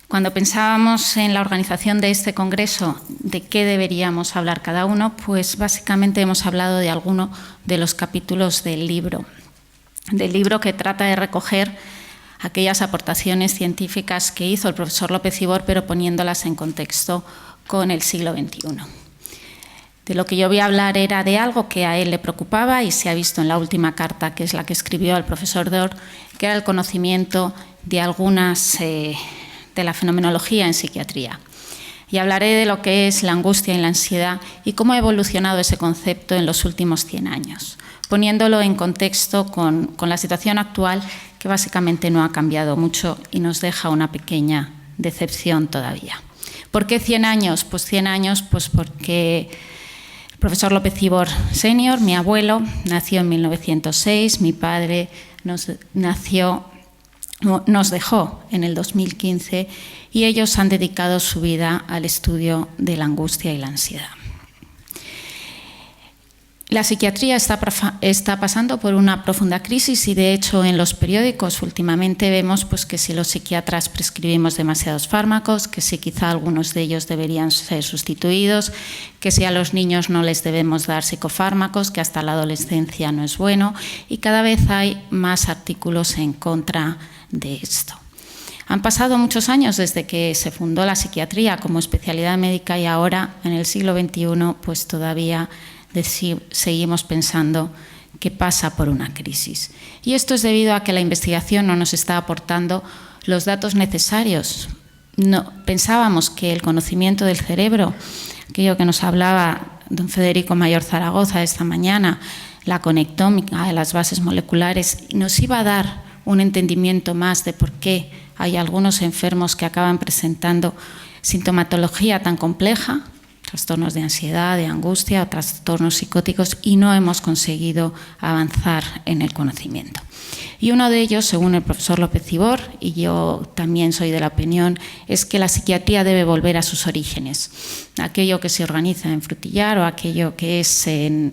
Cuando pensábamos en la organización de este congreso, de qué deberíamos hablar cada uno, pues básicamente hemos hablado de alguno de los capítulos del libro que trata de recoger aquellas aportaciones científicas que hizo el profesor López Ibor, pero poniéndolas en contexto con el siglo XXI. De lo que yo voy a hablar era de algo que a él le preocupaba y se ha visto en la última carta, que es la que escribió al profesor Dor, que era el conocimiento de algunas de la fenomenología en psiquiatría. Y hablaré de lo que es la angustia y la ansiedad y cómo ha evolucionado ese concepto en los últimos 100 años, poniéndolo en contexto con la situación actual, que básicamente no ha cambiado mucho y nos deja una pequeña decepción todavía. ¿Por qué 100 años? Pues 100 años porque el profesor López Ibor Senior, mi abuelo, nació en 1906, mi padre nos dejó en el 2015 y ellos han dedicado su vida al estudio de la angustia y la ansiedad. La psiquiatría está pasando por una profunda crisis y, de hecho, en los periódicos últimamente vemos que si los psiquiatras prescribimos demasiados fármacos, que si quizá algunos de ellos deberían ser sustituidos, que si a los niños no les debemos dar psicofármacos, que hasta la adolescencia no es bueno, y cada vez hay más artículos en contra de esto. Han pasado muchos años desde que se fundó la psiquiatría como especialidad médica y ahora, en el siglo XXI, pues todavía seguimos pensando que pasa por una crisis. Y esto es debido a que la investigación no nos está aportando los datos necesarios. Pensábamos que el conocimiento del cerebro, aquello que nos hablaba don Federico Mayor Zaragoza esta mañana, la conectómica de las bases moleculares, nos iba a dar un entendimiento más de por qué hay algunos enfermos que acaban presentando sintomatología tan compleja, trastornos de ansiedad, de angustia o trastornos psicóticos, y no hemos conseguido avanzar en el conocimiento. Y uno de ellos, según el profesor López Ibor, y yo también soy de la opinión, es que la psiquiatría debe volver a sus orígenes. Aquello que se organiza en Frutillar o aquello que se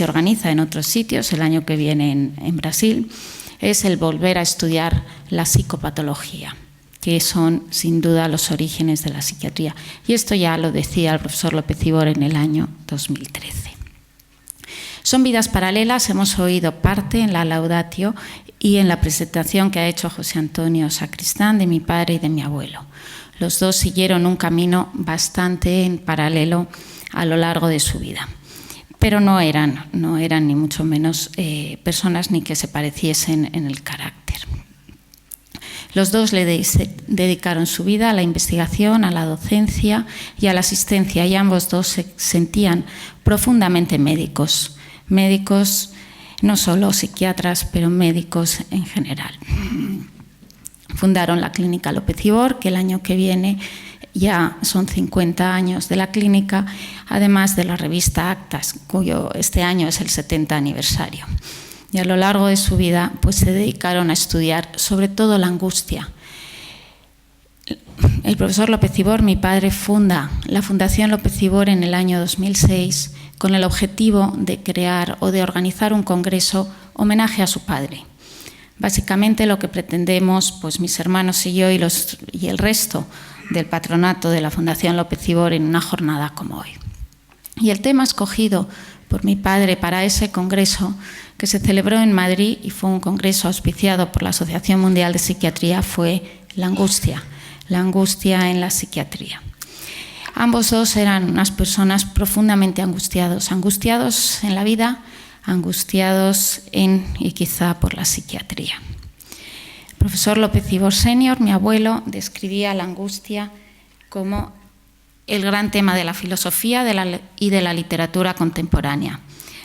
organiza en otros sitios, el año que viene en Brasil, es el volver a estudiar la psicopatología, que son sin duda los orígenes de la psiquiatría. Y esto ya lo decía el profesor López Ibor en el año 2013. Son vidas paralelas, hemos oído parte en la Laudatio y en la presentación que ha hecho José Antonio Sacristán de mi padre y de mi abuelo. Los dos siguieron un camino bastante en paralelo a lo largo de su vida. Pero no eran ni mucho menos personas ni que se pareciesen en el carácter. Los dos le dedicaron su vida a la investigación, a la docencia y a la asistencia, y ambos dos se sentían profundamente médicos. Médicos, no solo psiquiatras, pero médicos en general. Fundaron la Clínica López Ibor, que el año que viene ya son 50 años de la clínica, además de la revista Actas, cuyo este año es el 70 aniversario. Y a lo largo de su vida pues se dedicaron a estudiar sobre todo la angustia. El profesor López Ibor, mi padre, funda la Fundación López Ibor en el año 2006 con el objetivo de crear o de organizar un congreso homenaje a su padre. Básicamente lo que pretendemos, pues mis hermanos y yo y el resto del patronato de la Fundación López Ibor en una jornada como hoy. Y el tema escogido por mi padre para ese congreso, que se celebró en Madrid y fue un congreso auspiciado por la Asociación Mundial de Psiquiatría, fue la angustia en la psiquiatría. Ambos dos eran unas personas profundamente angustiados en la vida, angustiados y quizá por la psiquiatría. El profesor López Ibor Senior, mi abuelo, describía la angustia como el gran tema de la filosofía y de la literatura contemporánea.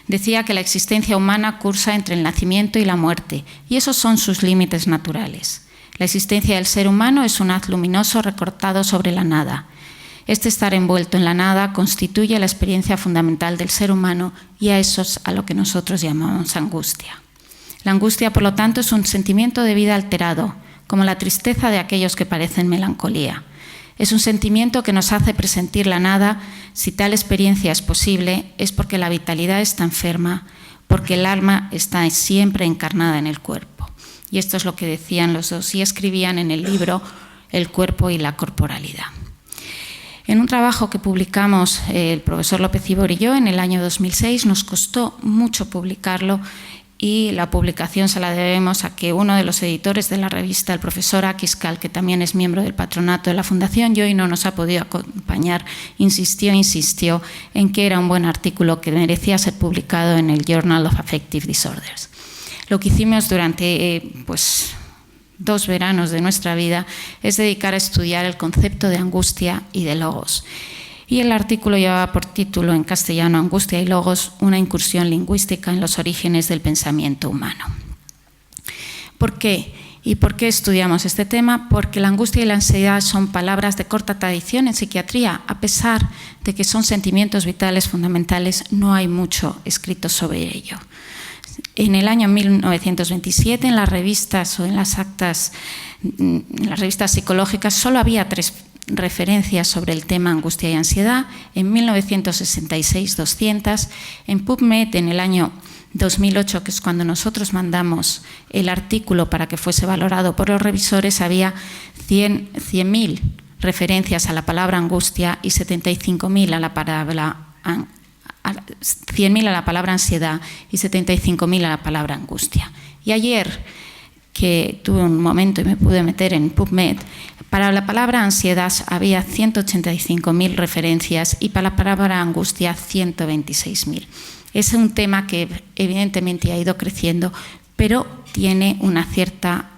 Decía que la existencia humana cursa entre el nacimiento y la muerte, y esos son sus límites naturales. La existencia del ser humano es un haz luminoso recortado sobre la nada. Este estar envuelto en la nada constituye la experiencia fundamental del ser humano, y a eso es a lo que nosotros llamamos angustia. La angustia, por lo tanto, es un sentimiento de vida alterado, como la tristeza de aquellos que padecen melancolía. Es un sentimiento que nos hace presentir la nada. Si tal experiencia es posible, es porque la vitalidad está enferma, porque el alma está siempre encarnada en el cuerpo. Y esto es lo que decían los dos y escribían en el libro el cuerpo y la corporalidad. En un trabajo que publicamos el profesor López Ibor y yo en el año 2006, nos costó mucho publicarlo, y la publicación se la debemos a que uno de los editores de la revista, el profesor Aquiscal, que también es miembro del patronato de la Fundación y hoy no nos ha podido acompañar, insistió en que era un buen artículo que merecía ser publicado en el Journal of Affective Disorders. Lo que hicimos durante 2 veranos de nuestra vida es dedicar a estudiar el concepto de angustia y de logos. Y el artículo llevaba por título en castellano Angustia y logos, una incursión lingüística en los orígenes del pensamiento humano. ¿Por qué? ¿Y por qué estudiamos este tema? Porque la angustia y la ansiedad son palabras de corta tradición en psiquiatría. A pesar de que son sentimientos vitales fundamentales, no hay mucho escrito sobre ello. En el año 1927, en las revistas o en las actas, en las revistas psicológicas, solo había 3 referencias sobre el tema angustia y ansiedad. En 1966, 200. En PubMed, en el año 2008, que es cuando nosotros mandamos el artículo para que fuese valorado por los revisores, había 100.000 referencias a la palabra angustia y 75.000 a la palabra 100.000 a la palabra ansiedad y 75.000 a la palabra angustia. Y ayer, que tuve un momento y me pude meter en PubMed, para la palabra ansiedad había 185.000 referencias y para la palabra angustia 126.000. Es un tema que evidentemente ha ido creciendo, pero tiene una cierta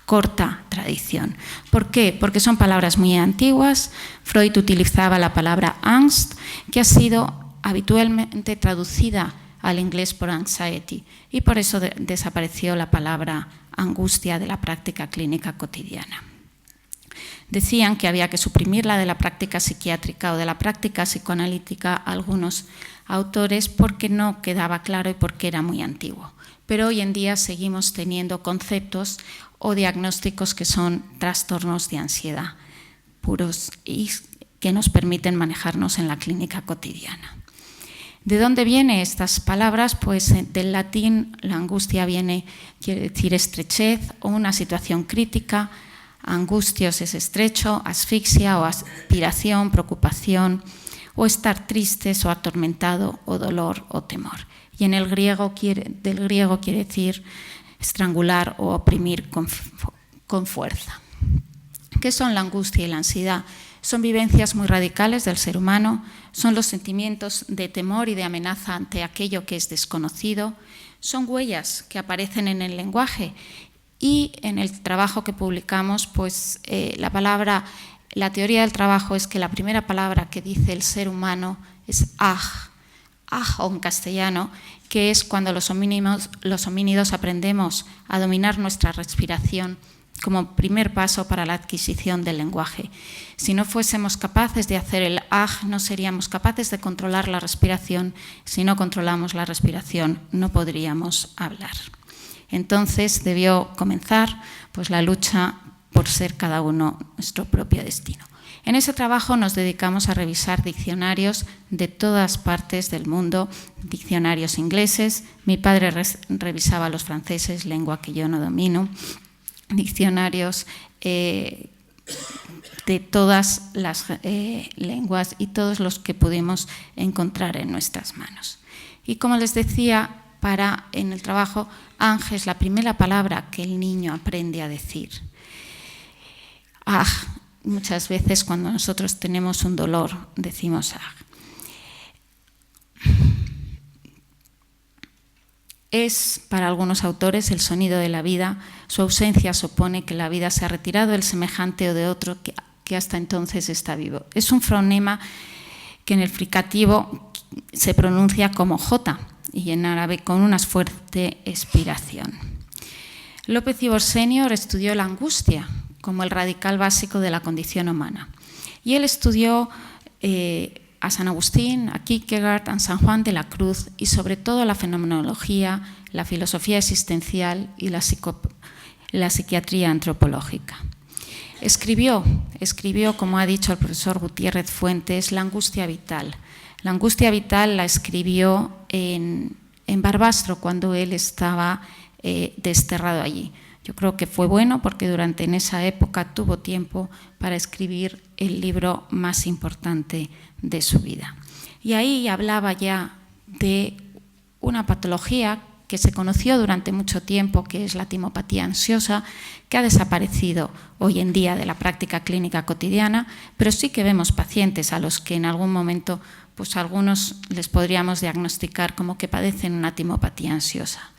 corta tradición. ¿Por qué? Porque son palabras muy antiguas. Freud utilizaba la palabra Angst, que ha sido habitualmente traducida al inglés por anxiety, y por eso desapareció la palabra angustia de la práctica clínica cotidiana. Decían que había que suprimirla de la práctica psiquiátrica o de la práctica psicoanalítica algunos autores porque no quedaba claro y porque era muy antiguo. Pero hoy en día seguimos teniendo conceptos o diagnósticos que son trastornos de ansiedad puros y que nos permiten manejarnos en la clínica cotidiana. ¿De dónde vienen estas palabras? Pues del latín la angustia quiere decir estrechez o una situación crítica. Angustios es estrecho, asfixia o aspiración, preocupación, o estar tristes o atormentado o dolor o temor. Y en el griego del griego quiere decir estrangular o oprimir con fuerza. ¿Qué son la angustia y la ansiedad? Son vivencias muy radicales del ser humano, son los sentimientos de temor y de amenaza ante aquello que es desconocido, son huellas que aparecen en el lenguaje y en el trabajo que publicamos, pues la teoría del trabajo es que la primera palabra que dice el ser humano es aj o en castellano, que es cuando los homínidos aprendemos a dominar nuestra respiración como primer paso para la adquisición del lenguaje. Si no fuésemos capaces de hacer el aj, no seríamos capaces de controlar la respiración. Si no controlamos la respiración, no podríamos hablar. Entonces debió comenzar pues, la lucha por ser cada uno nuestro propio destino. En ese trabajo nos dedicamos a revisar diccionarios de todas partes del mundo, diccionarios ingleses. Mi padre revisaba los franceses, lengua que yo no domino, diccionarios de todas las lenguas y todos los que pudimos encontrar en nuestras manos. Y como les decía, en el trabajo, Ángel es la primera palabra que el niño aprende a decir. Muchas veces cuando nosotros tenemos un dolor decimos Es, para algunos autores, el sonido de la vida. Su ausencia supone que la vida se ha retirado del semejante o de otro que hasta entonces está vivo. Es un fonema que en el fricativo se pronuncia como J y en árabe con una fuerte expiración. López Ibor Senior estudió la angustia como el radical básico de la condición humana. Y él estudió a San Agustín, a Kierkegaard, a San Juan de la Cruz y sobre todo la fenomenología, la filosofía existencial y la psiquiatría antropológica. Escribió, como ha dicho el profesor Gutiérrez Fuentes, la angustia vital. La angustia vital la escribió en Barbastro cuando él estaba desterrado allí. Yo creo que fue bueno porque en esa época tuvo tiempo para escribir el libro más importante de su vida. Y ahí hablaba ya de una patología que se conoció durante mucho tiempo, que es la timopatía ansiosa, que ha desaparecido hoy en día de la práctica clínica cotidiana, pero sí que vemos pacientes a los que en algún momento, pues algunos les podríamos diagnosticar como que padecen una timopatía ansiosa.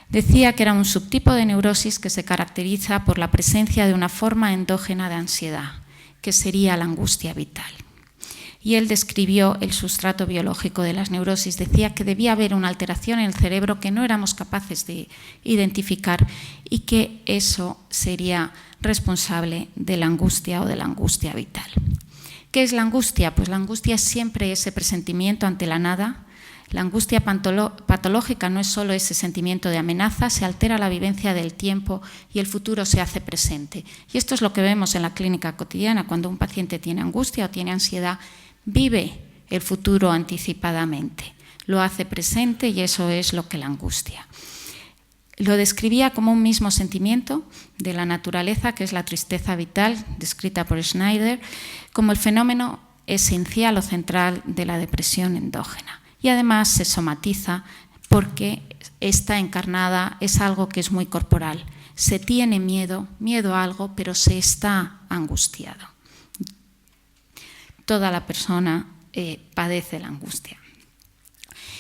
Decía que era un subtipo de neurosis que se caracteriza por la presencia de una forma endógena de ansiedad, que sería la angustia vital. Y él describió el sustrato biológico de las neurosis. Decía que debía haber una alteración en el cerebro que no éramos capaces de identificar y que eso sería responsable de la angustia o de la angustia vital. ¿Qué es la angustia? Pues la angustia es siempre ese presentimiento ante la nada. La angustia patológica no es solo ese sentimiento de amenaza, se altera la vivencia del tiempo y el futuro se hace presente. Y esto es lo que vemos en la clínica cotidiana. Cuando un paciente tiene angustia o tiene ansiedad, vive el futuro anticipadamente, lo hace presente y eso es lo que la angustia. Lo describía como un mismo sentimiento de la naturaleza, que es la tristeza vital, descrita por Schneider, como el fenómeno esencial o central de la depresión endógena. Y además se somatiza porque está encarnada, es algo que es muy corporal. Se tiene miedo a algo, pero se está angustiado. Toda la persona padece la angustia.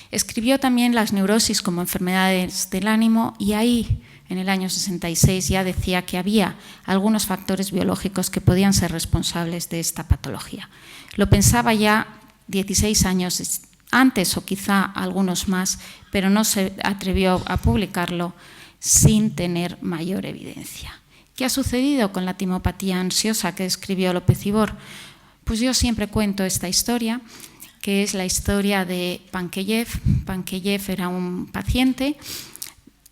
Escribió también las neurosis como enfermedades del ánimo y ahí, en el año 66, ya decía que había algunos factores biológicos que podían ser responsables de esta patología. Lo pensaba ya 16 años antes o quizá algunos más, pero no se atrevió a publicarlo sin tener mayor evidencia. ¿Qué ha sucedido con la timopatía ansiosa que describió López Ibor? Pues yo siempre cuento esta historia, que es la historia de Pankejeff. Pankejeff era un paciente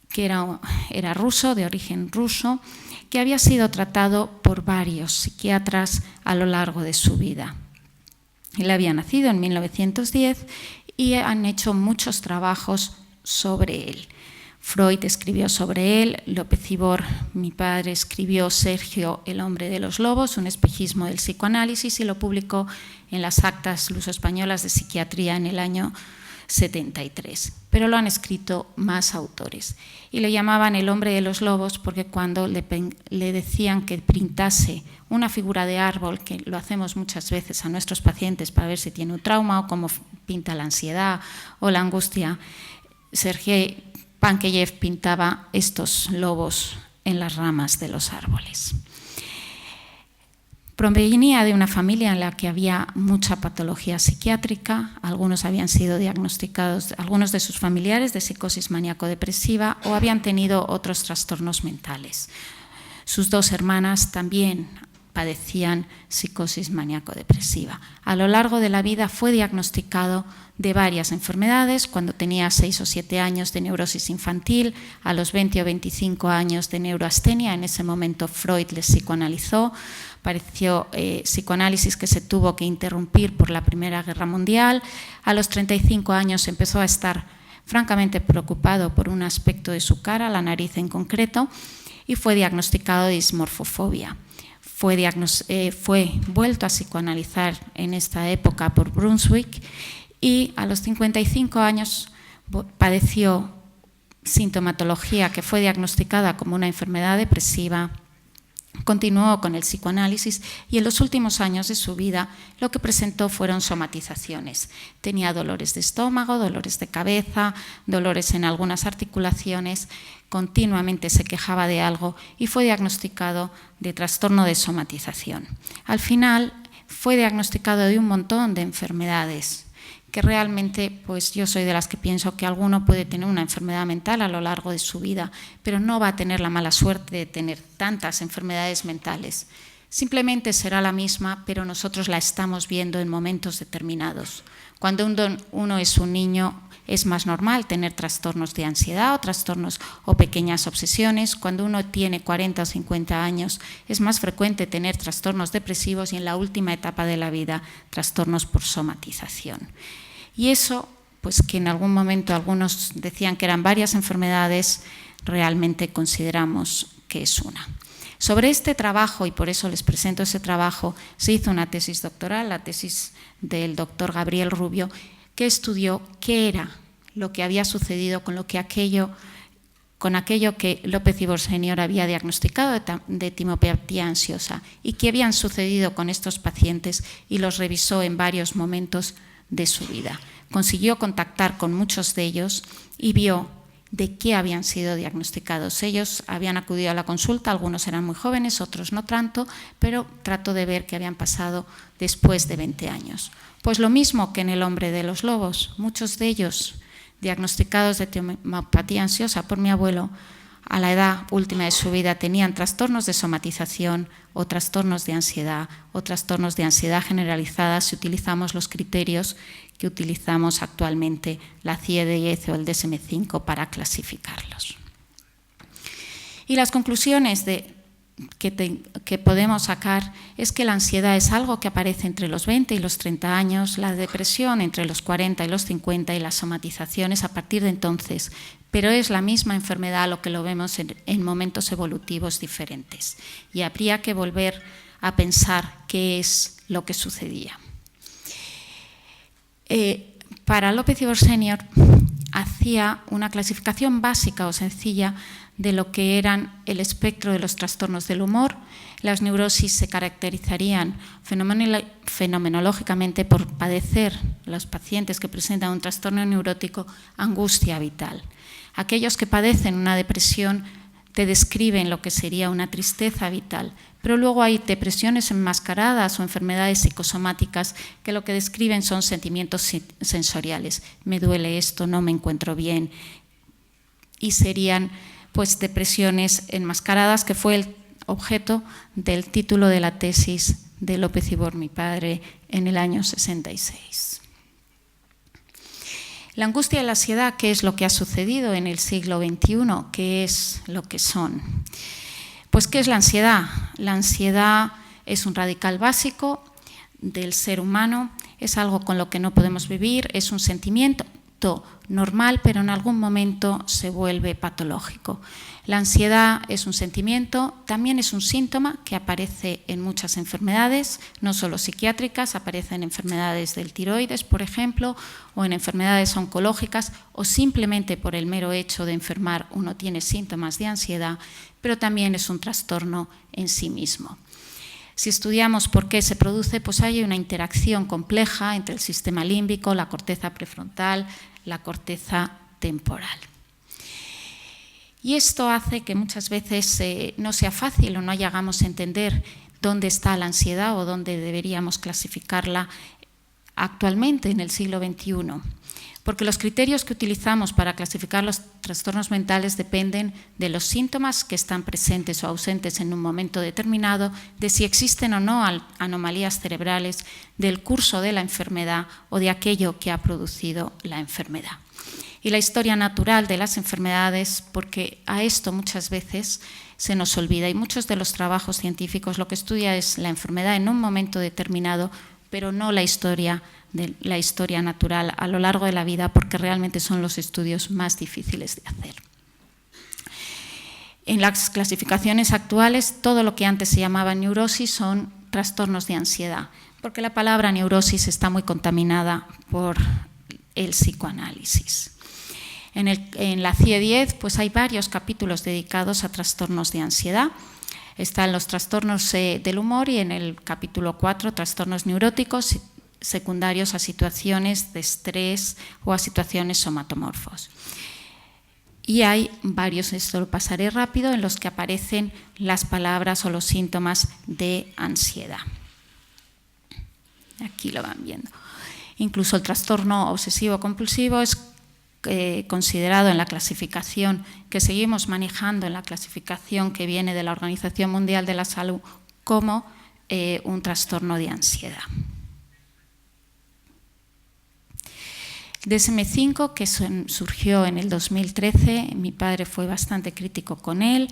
que era ruso, de origen ruso, que había sido tratado por varios psiquiatras a lo largo de su vida. Él había nacido en 1910 y han hecho muchos trabajos sobre él. Freud escribió sobre él, López Ibor, mi padre, escribió Sergio, el hombre de los lobos, un espejismo del psicoanálisis, y lo publicó en las actas luso-españolas de psiquiatría en el año 73. Pero lo han escrito más autores. Y le llamaban el hombre de los lobos porque cuando le decían que pintase una figura de árbol, que lo hacemos muchas veces a nuestros pacientes para ver si tiene un trauma o cómo pinta la ansiedad o la angustia, Sergei Pankejeff pintaba estos lobos en las ramas de los árboles. Provenía de una familia en la que había mucha patología psiquiátrica, algunos habían sido diagnosticados, algunos de sus familiares, de psicosis maníaco-depresiva o habían tenido otros trastornos mentales. Sus dos hermanas también padecían psicosis maníaco-depresiva. A lo largo de la vida fue diagnosticado de varias enfermedades, cuando tenía 6 o 7 años de neurosis infantil, a los 20 o 25 años de neuroastenia, en ese momento Freud les psicoanalizó, pareció psicoanálisis que se tuvo que interrumpir por la Primera Guerra Mundial, a los 35 años empezó a estar francamente preocupado por un aspecto de su cara, la nariz en concreto, y fue diagnosticado de dismorfofobia. Fue vuelto a psicoanalizar en esta época por Brunswick y a los 55 años padeció sintomatología que fue diagnosticada como una enfermedad depresiva. Continuó con el psicoanálisis y en los últimos años de su vida lo que presentó fueron somatizaciones. Tenía dolores de estómago, dolores de cabeza, dolores en algunas articulaciones, continuamente se quejaba de algo y fue diagnosticado de trastorno de somatización. Al final fue diagnosticado de un montón de enfermedades que realmente, pues yo soy de las que pienso que alguno puede tener una enfermedad mental a lo largo de su vida, pero no va a tener la mala suerte de tener tantas enfermedades mentales. Simplemente será la misma, pero nosotros la estamos viendo en momentos determinados. Cuando uno es un niño, es más normal tener trastornos de ansiedad o trastornos o pequeñas obsesiones. Cuando uno tiene 40 o 50 años, es más frecuente tener trastornos depresivos y en la última etapa de la vida, trastornos por somatización. Y eso, pues que en algún momento algunos decían que eran varias enfermedades, realmente consideramos que es una. Sobre este trabajo, y por eso les presento ese trabajo, se hizo una tesis doctoral, la tesis del doctor Gabriel Rubio, que estudió qué era lo que había sucedido con aquello que López Ibor Senior había diagnosticado de timopatía ansiosa y qué habían sucedido con estos pacientes, y los revisó en varios momentos de su vida. Consiguió contactar con muchos de ellos y vio de qué habían sido diagnosticados. Ellos habían acudido a la consulta, algunos eran muy jóvenes, otros no tanto, pero trató de ver qué habían pasado después de 20 años. Pues lo mismo que en el hombre de los lobos, muchos de ellos diagnosticados de timopatía ansiosa por mi abuelo, a la edad última de su vida tenían trastornos de somatización o trastornos de ansiedad generalizada si utilizamos los criterios que utilizamos actualmente, la CIE-10 o el DSM-5, para clasificarlos. Y las conclusiones que podemos sacar es que la ansiedad es algo que aparece entre los 20 y los 30 años, la depresión entre los 40 y los 50 y las somatizaciones a partir de entonces, pero es la misma enfermedad, lo que lo vemos en momentos evolutivos diferentes. Y habría que volver a pensar qué es lo que sucedía. Para López Ibor Senior hacía una clasificación básica o sencilla de lo que eran el espectro de los trastornos del humor. Las neurosis se caracterizarían fenomenológicamente por padecer, los pacientes que presentan un trastorno neurótico, angustia vital. Aquellos que padecen una depresión te describen lo que sería una tristeza vital, pero luego hay depresiones enmascaradas o enfermedades psicosomáticas que lo que describen son sentimientos sensoriales. Me duele esto, no me encuentro bien. Y serían pues depresiones enmascaradas, que fue el objeto del título de la tesis de López Ibor, mi padre, en el año 66. La angustia y la ansiedad, ¿qué es lo que ha sucedido en el siglo XXI? ¿Qué es lo que son? Pues, ¿qué es la ansiedad? La ansiedad es un radical básico del ser humano, es algo con lo que no podemos vivir, es un sentimiento normal, pero en algún momento se vuelve patológico. La ansiedad es un sentimiento, también es un síntoma que aparece en muchas enfermedades, no solo psiquiátricas, aparece en enfermedades del tiroides, por ejemplo, o en enfermedades oncológicas, o simplemente por el mero hecho de enfermar uno tiene síntomas de ansiedad, pero también es un trastorno en sí mismo. Si estudiamos por qué se produce, pues hay una interacción compleja entre el sistema límbico, la corteza prefrontal, la corteza temporal. Y esto hace que muchas veces no sea fácil o no llegamos a entender dónde está la ansiedad o dónde deberíamos clasificarla actualmente en el siglo XXI. Porque los criterios que utilizamos para clasificar los trastornos mentales dependen de los síntomas que están presentes o ausentes en un momento determinado, de si existen o no anomalías cerebrales, del curso de la enfermedad o de aquello que ha producido la enfermedad. Y la historia natural de las enfermedades, porque a esto muchas veces se nos olvida, y muchos de los trabajos científicos lo que estudia es la enfermedad en un momento determinado, pero no la historia natural a lo largo de la vida, porque realmente son los estudios más difíciles de hacer. En las clasificaciones actuales, todo lo que antes se llamaba neurosis son trastornos de ansiedad, porque la palabra neurosis está muy contaminada por el psicoanálisis. En la CIE-10 pues hay varios capítulos dedicados a trastornos de ansiedad. Están los trastornos del humor y en el capítulo 4, trastornos neuróticos secundarios a situaciones de estrés o a situaciones somatomorfos. Y hay varios, esto lo pasaré rápido, en los que aparecen las palabras o los síntomas de ansiedad. Aquí lo van viendo. Incluso el trastorno obsesivo-compulsivo es considerado en la clasificación que seguimos manejando, en la clasificación que viene de la Organización Mundial de la Salud, como un trastorno de ansiedad. DSM-5, que surgió en el 2013, mi padre fue bastante crítico con él.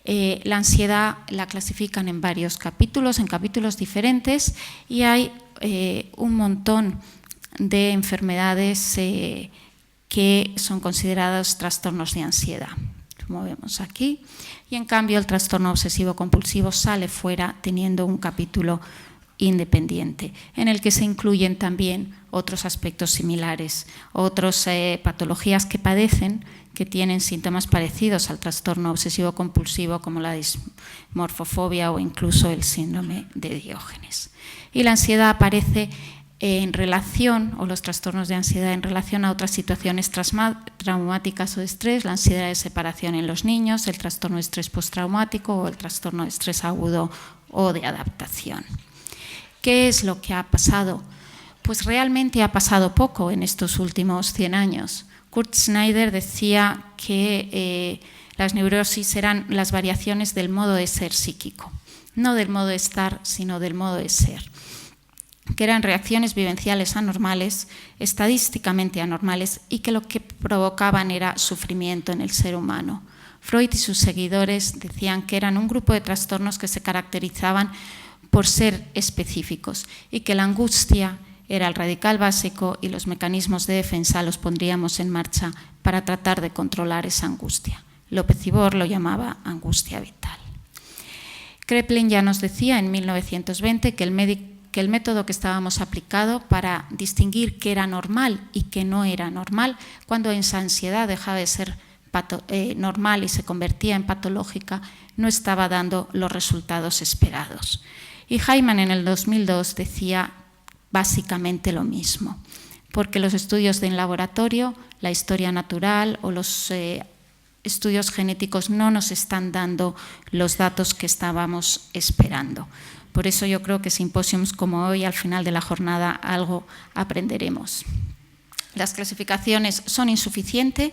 La ansiedad la clasifican en varios capítulos, en capítulos diferentes, y hay un montón de enfermedades que son consideradas trastornos de ansiedad. como vemos aquí, y en cambio el trastorno obsesivo-compulsivo sale fuera teniendo un capítulo independiente, en el que se incluyen también otros aspectos similares, otras patologías que padecen, que tienen síntomas parecidos al trastorno obsesivo-compulsivo, como la dismorfofobia o incluso el síndrome de Diógenes. Y la ansiedad aparece en relación, o los trastornos de ansiedad en relación a otras situaciones traumáticas o de estrés, la ansiedad de separación en los niños, el trastorno de estrés postraumático o el trastorno de estrés agudo o de adaptación. ¿Qué es lo que ha pasado? Pues realmente ha pasado poco en estos últimos 100 años. Kurt Snyder decía que las neurosis eran las variaciones del modo de ser psíquico, no del modo de estar, sino del modo de ser, que eran reacciones vivenciales anormales, estadísticamente anormales, y que lo que provocaban era sufrimiento en el ser humano. Freud y sus seguidores decían que eran un grupo de trastornos que se caracterizaban por ser específicos y que la angustia era el radical básico y los mecanismos de defensa los pondríamos en marcha para tratar de controlar esa angustia. López Ibor lo llamaba angustia vital. Kraepelin ya nos decía en 1920 que el método que estábamos aplicando para distinguir qué era normal y qué no era normal, cuando esa ansiedad dejaba de ser normal y se convertía en patológica, no estaba dando los resultados esperados. Y Hyman en el 2002 decía básicamente lo mismo, porque los estudios en laboratorio, la historia natural o los estudios genéticos no nos están dando los datos que estábamos esperando. Por eso yo creo que simposios como hoy, al final de la jornada, algo aprenderemos. Las clasificaciones son insuficientes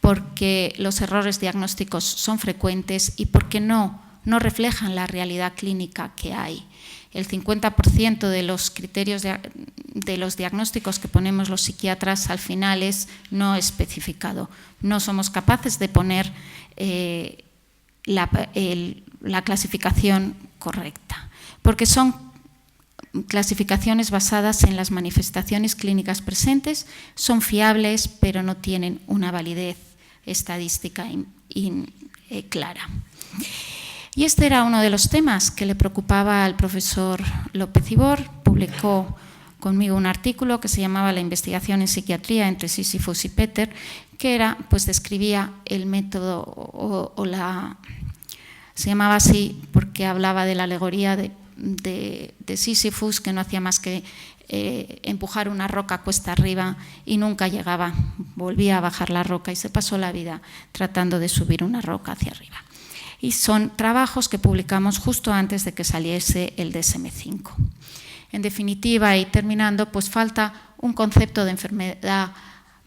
porque los errores diagnósticos son frecuentes y porque no reflejan la realidad clínica que hay. El 50% de los criterios de los diagnósticos que ponemos los psiquiatras al final es no especificado. No somos capaces de poner la clasificación correcta, porque son clasificaciones basadas en las manifestaciones clínicas presentes, son fiables, pero no tienen una validez estadística clara. Y este era uno de los temas que le preocupaba al profesor López Ibor. Publicó conmigo un artículo que se llamaba La investigación en psiquiatría entre Sísifos y Peter, que era, pues describía el método se llamaba así porque hablaba de la alegoría de Sísifos, que no hacía más que empujar una roca cuesta arriba y nunca llegaba, volvía a bajar la roca y se pasó la vida tratando de subir una roca hacia arriba. Y son trabajos que publicamos justo antes de que saliese el DSM-5. En definitiva, y terminando, pues falta un concepto de enfermedad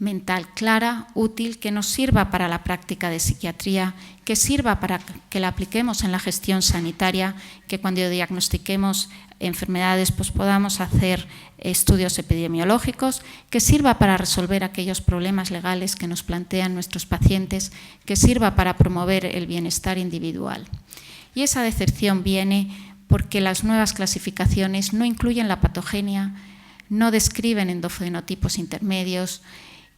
mental clara, útil, que nos sirva para la práctica de psiquiatría, que sirva para que la apliquemos en la gestión sanitaria, que cuando diagnostiquemos enfermedades pues podamos hacer estudios epidemiológicos, que sirva para resolver aquellos problemas legales que nos plantean nuestros pacientes, que sirva para promover el bienestar individual. Y esa decepción viene porque las nuevas clasificaciones no incluyen la patogenia, no describen endofenotipos intermedios,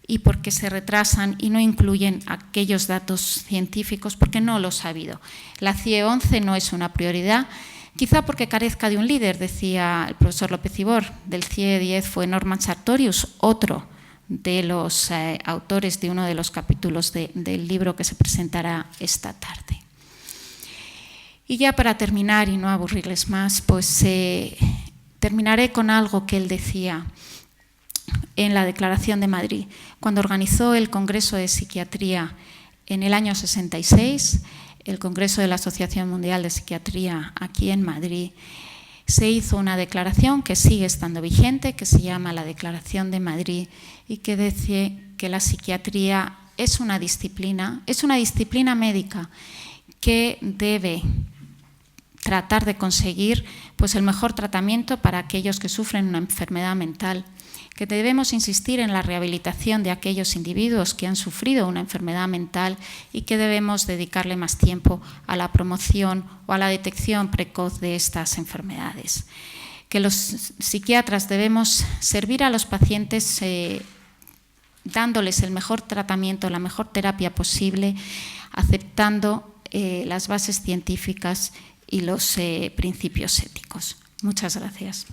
y porque se retrasan y no incluyen aquellos datos científicos porque no los ha habido. La CIE-11 no es una prioridad, quizá porque carezca de un líder, decía el profesor López Ibor. Del CIE-10 fue Norman Sartorius, otro de los autores de uno de los capítulos del libro que se presentará esta tarde. Y ya para terminar y no aburrirles más, pues terminaré con algo que él decía en la Declaración de Madrid, cuando organizó el Congreso de Psiquiatría en el año 66, el Congreso de la Asociación Mundial de Psiquiatría aquí en Madrid, se hizo una declaración que sigue estando vigente, que se llama la Declaración de Madrid y que dice que la psiquiatría es una disciplina médica que debe tratar de conseguir pues, el mejor tratamiento para aquellos que sufren una enfermedad mental, que debemos insistir en la rehabilitación de aquellos individuos que han sufrido una enfermedad mental y que debemos dedicarle más tiempo a la promoción o a la detección precoz de estas enfermedades. Que los psiquiatras debemos servir a los pacientes dándoles el mejor tratamiento, la mejor terapia posible, aceptando las bases científicas y los principios éticos. Muchas gracias.